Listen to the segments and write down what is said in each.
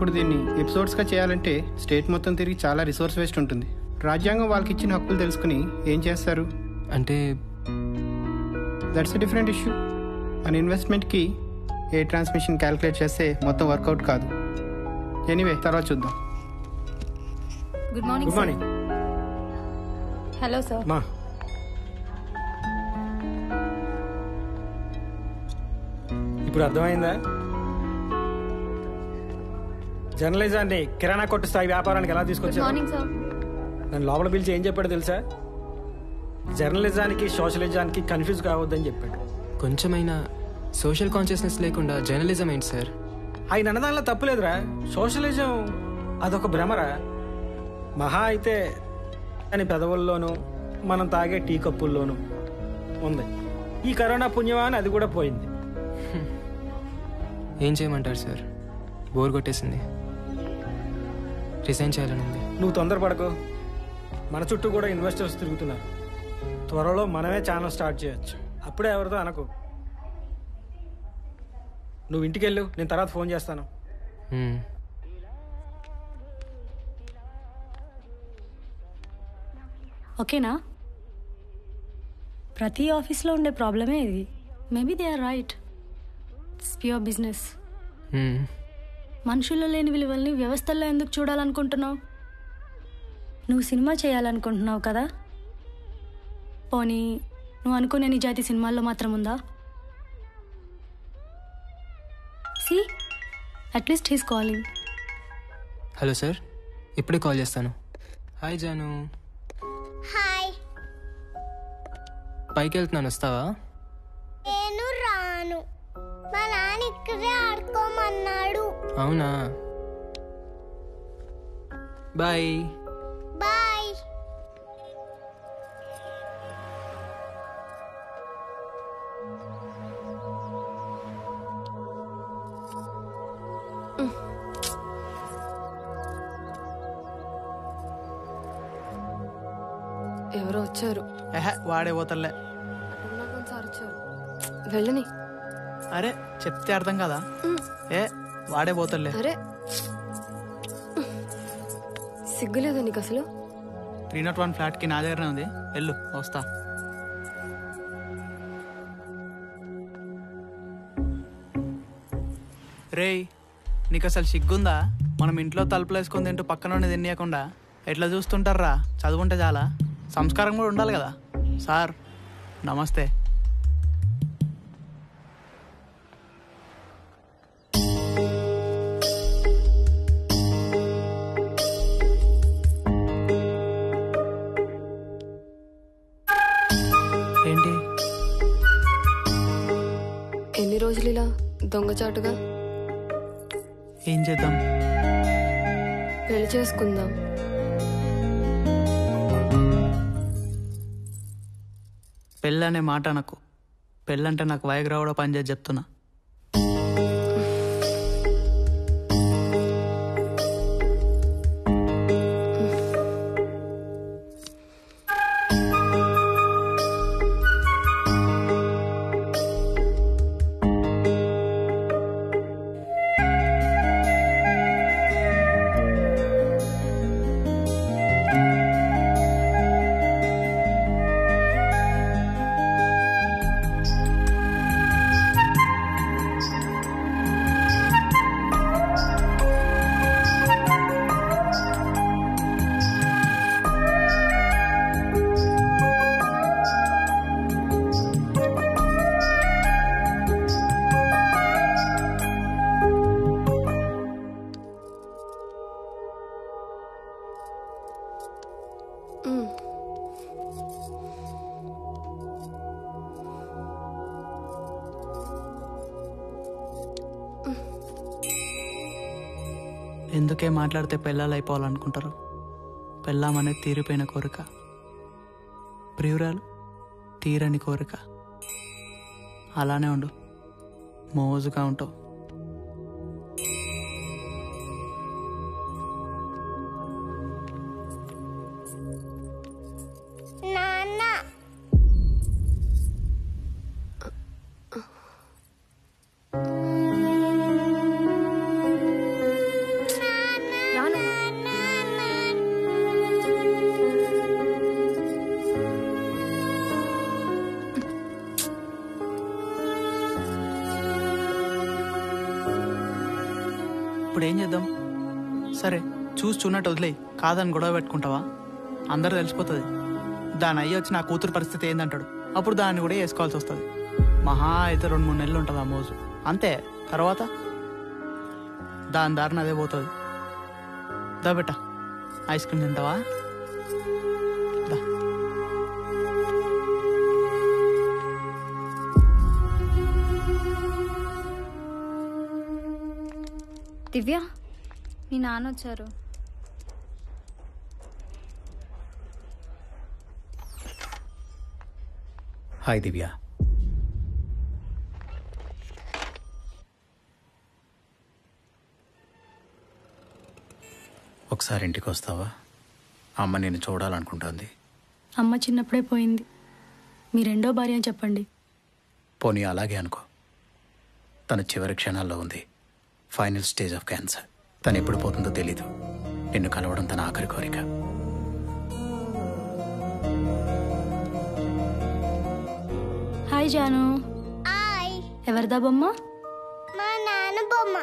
ఇప్పుడు దీన్ని ఎపిసోడ్స్గా చేయాలంటే స్టేట్ మొత్తం తిరిగి చాలా రిసోర్స్ వేస్ట్ ఉంటుంది. రాజ్యాంగం వాళ్ళకి ఇచ్చిన హక్కులు తెలుసుకుని ఏం చేస్తారు అంటే దట్స్ ఎ డిఫరెంట్ ఇష్యూ. మన ఇన్వెస్ట్మెంట్కి ఏ ట్రాన్స్మిషన్ క్యాలిక్యులేట్ చేస్తే మొత్తం వర్కౌట్ కాదు. ఎనీవే తర్వాత చూద్దాం. Good morning. Good morning. Hello sir. మా ఇప్పుడు అర్థమైందా? జర్నలిజాన్ని కిరాణా కొట్టు స్థాయి వ్యాపారానికి ఎలా గుడ్ తీసుకొచ్చారు? Morning sir. నన్ను లోపల పిలిచి ఏం చెప్పాడు తెలుసా? జర్నలిజానికి సోషలిజానికి కన్ఫ్యూజ్ కావద్దని చెప్పాడు. కొంచెమైనా సోషల్ కాన్షియస్నెస్ లేకుండా జర్నలిజం ఏంటి సార్? ఆయన అన్నదానిలో తప్పులేదురా. సోషలిజం అదొక భ్రమరా. మహా అయితే అని పెదవుల్లోనూ మనం తాగే టీ కప్పుల్లోనూ ఉంది. ఈ కరోనా పుణ్యమా అని అది కూడా పోయింది. ఏం చేయమంటారు సార్? బోర్ కొట్టేసింది, రిజైన్ చేయాలని ఉంది. నువ్వు తొందరపడకు. మన చుట్టూ కూడా ఇన్వెస్టర్స్ తిరుగుతున్నారు. త్వరలో మనమే ఛానల్ స్టార్ట్ చేయొచ్చు. అప్పుడే ఎవరితో అనకు. నువ్వు ఇంటికి వెళ్ళు, నేను తర్వాత ఫోన్ చేస్తాను. ఓకేనా? ప్రతి ఆఫీస్లో ఉండే ప్రాబ్లమే ఇది. Maybe they are right. It's pure business. మనుషుల్లో లేని విలువల్ని వ్యవస్థల్లో ఎందుకు చూడాలనుకుంటున్నావు? నువ్వు సినిమా చేయాలనుకుంటున్నావు కదా, పోనీ నువ్వు అనుకునే నిజాయితీ సినిమాల్లో మాత్రం ఉందా? C at least he's calling. Hello sir, ఇప్పుడే కాల్ చేస్తాను. హాయ్ జాను. హాయ్. పైకి వెళ్తున్నాను, వస్తావా? నేను రాను. మా నాన్న ఇక్కడే ఆడుకోమన్నాడు. అవునా? బాయ్. బాయ్. ఎవరో వచ్చారు. వాడే పోతలే. సార్ వచ్చారు. వెళ్ళని. అరే చెప్తే అర్థం కదా. వాడే పోతలే. అరే సిగ్గులేదా నీకు అసలు? 301 ఫ్లాట్కి నా దగ్గరనే ఉంది, వెళ్ళు, వస్తా. రేయ్, నీకు అసలు సిగ్గుందా? మనం ఇంట్లో తలుపులు వేసుకొని తింటూ పక్కన తినేయకుండా ఎట్లా చూస్తుంటారా? చదువుంటే చాలా, సంస్కారం కూడా ఉండాలి కదా. సార్ నమస్తే. ఏంటి ఎన్ని రోజులు ఇలా దొంగచాటుగా? ఏం చేద్దాం? పెళ్లి చేసుకుందాం. పెళ్ళనే మాట నాకు. పెళ్ళంటే నాకు వైగ్రా కూడా పనిచేసి చెప్తున్నా. ఎందుకే మాట్లాడితే పెళ్ళాలు అయిపోవాలనుకుంటారు? పెళ్ళామనేది తీరిపోయిన కోరిక, ప్రియురాలు తీరని కోరిక. అలానే ఉండు, మోజుగా ఉంటావు. ఇప్పుడు ఏం చేద్దాం? సరే చూన్నట్టు వదిలేయి, కాదని గొడవ పెట్టుకుంటావా? అందరూ తెలిసిపోతుంది. దాని అయ్యి వచ్చి నా కూతురు పరిస్థితి ఏందంటాడు. అప్పుడు దాన్ని కూడా వేసుకోవాల్సి వస్తుంది. మహా అయితే 2-3 నెలలు ఉంటుంది ఆ మోజు, అంతే. తర్వాత దాని దారిని అదే పోతుంది. దా బెట్ట, ఐస్ క్రీమ్ తింటావా? దా. దివ్య, మీ నాన్న వచ్చారు. హాయ్ దివ్య. ఒకసారి ఇంటికి వస్తావా? అమ్మ నేను చూడాలనుకుంటుంది. అమ్మ చిన్నప్పుడే పోయింది. మీ రెండో భార్య అని చెప్పండి. పోనీ అలాగే అనుకో. తన చివరి క్షణాల్లో ఉంది. Final stage of cancer. తను ఎప్పుడు పోతుందో తెలీదు. నిన్ను కలవడం తన ఆఖరి కోరిక. హాయ్ జాను. హాయ్. ఎవరిదా బొమ్మ? మా నాన్న బొమ్మ.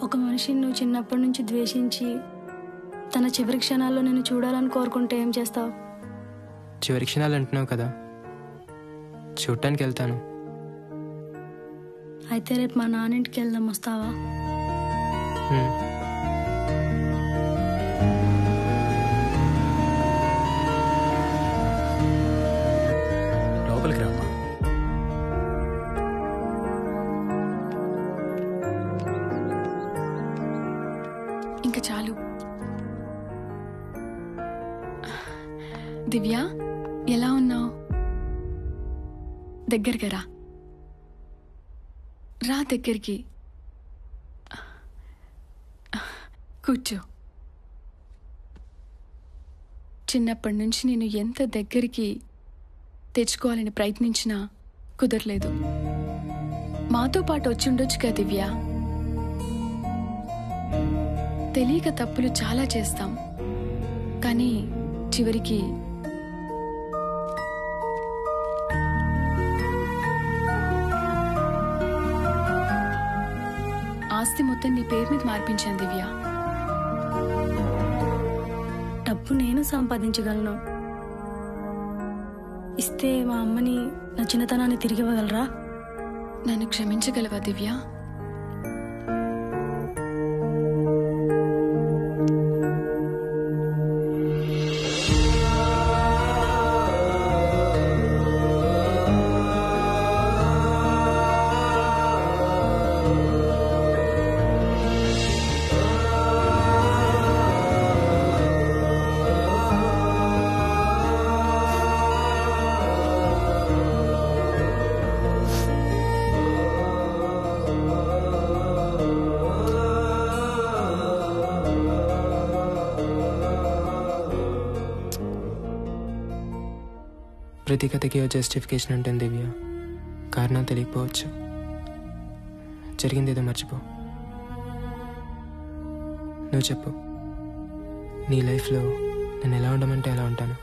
ఒక మనిషిని నువ్వు చిన్నప్పటి నుంచి ద్వేషించి తన చివరి క్షణాల్లో నేను చూడాలని కోరుకుంటే ఏం చేస్తావు? చివరి క్షణాలు అంటున్నావు కదా, చూడటానికి వెళ్తాను. అయితే రేపు మా నాన్నింటికి వెళ్దాం, వస్తావా? లోపలికి రామ్మా. ఇంకా చాలు. దివ్య, ఎలా ఉన్నావు? దగ్గరగా రా. రా దగ్గరికి. కూర్చో. చిన్నప్పటి నుంచి నేను ఎంత దగ్గరికి తెచ్చుకోవాలని ప్రయత్నించినా కుదరలేదు. మాతో పాటు వచ్చి ఉండొచ్చుగా దివ్య. తెలియక తప్పులు చాలా చేస్తాం, కానీ చివరికి ఆస్తి మొత్తం నీ పేరు మీద మార్పించాను దివ్య. డబ్బు నేను సంపాదించగలను. ఇస్తే మా అమ్మని నా చిన్నతనాన్ని తిరిగి ఇవ్వగలరా? నన్ను క్షమించగలవా దివ్య? ప్రతి కథకి ఓ జస్టిఫికేషన్ ఉంటుంది దివ్య. కారణం తెలియకపోవచ్చు. జరిగింది ఏదో మర్చిపో. నువ్వు చెప్పు, నీ లైఫ్లో నేను ఎలా ఉండమంటే ఎలా ఉంటాను.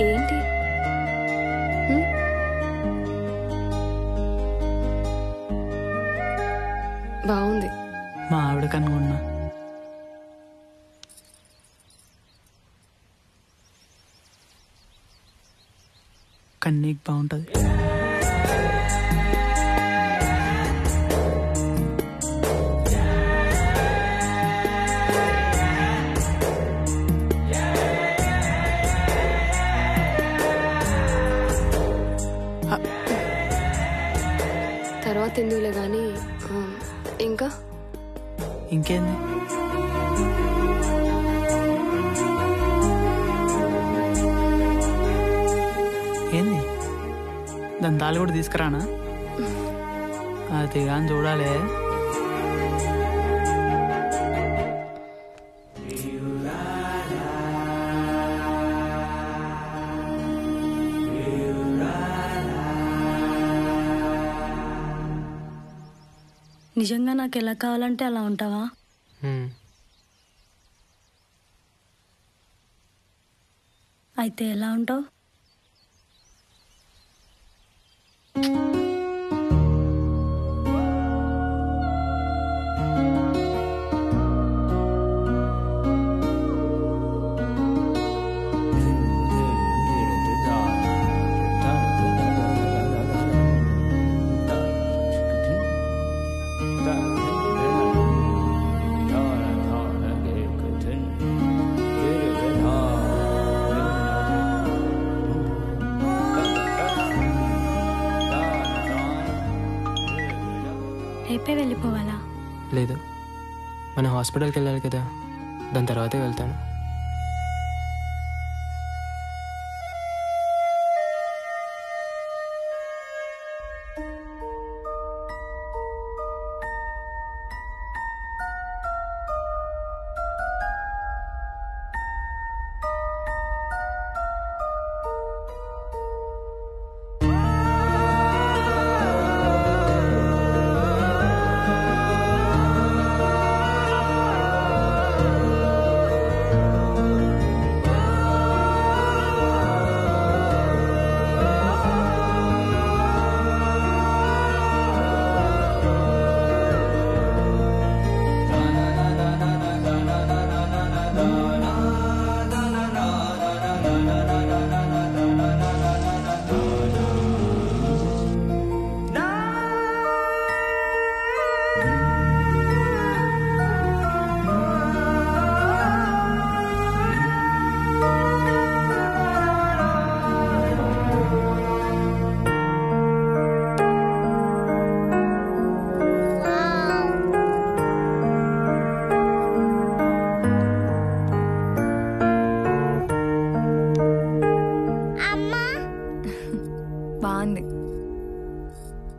ఏంటి? బాగుంది. మా ఆవిడ కనుగొన్నా. కన్నీకి బాగుంటుంది. తర్వాత ఎందుకులే కానీ ఇంకా ఇంకేంది? దాని తాళి కూడా తీసుకురానా? అది కానీ చూడాలి. నిజంగా నాకు ఎలా కావాలంటే అలా ఉంటావా? అయితే ఎలా ఉంటావు? రేపే వెళ్ళిపోవాలా? లేదు, మన హాస్పిటల్కి వెళ్ళాలి కదా, దాని తర్వాతే వెళ్తాను.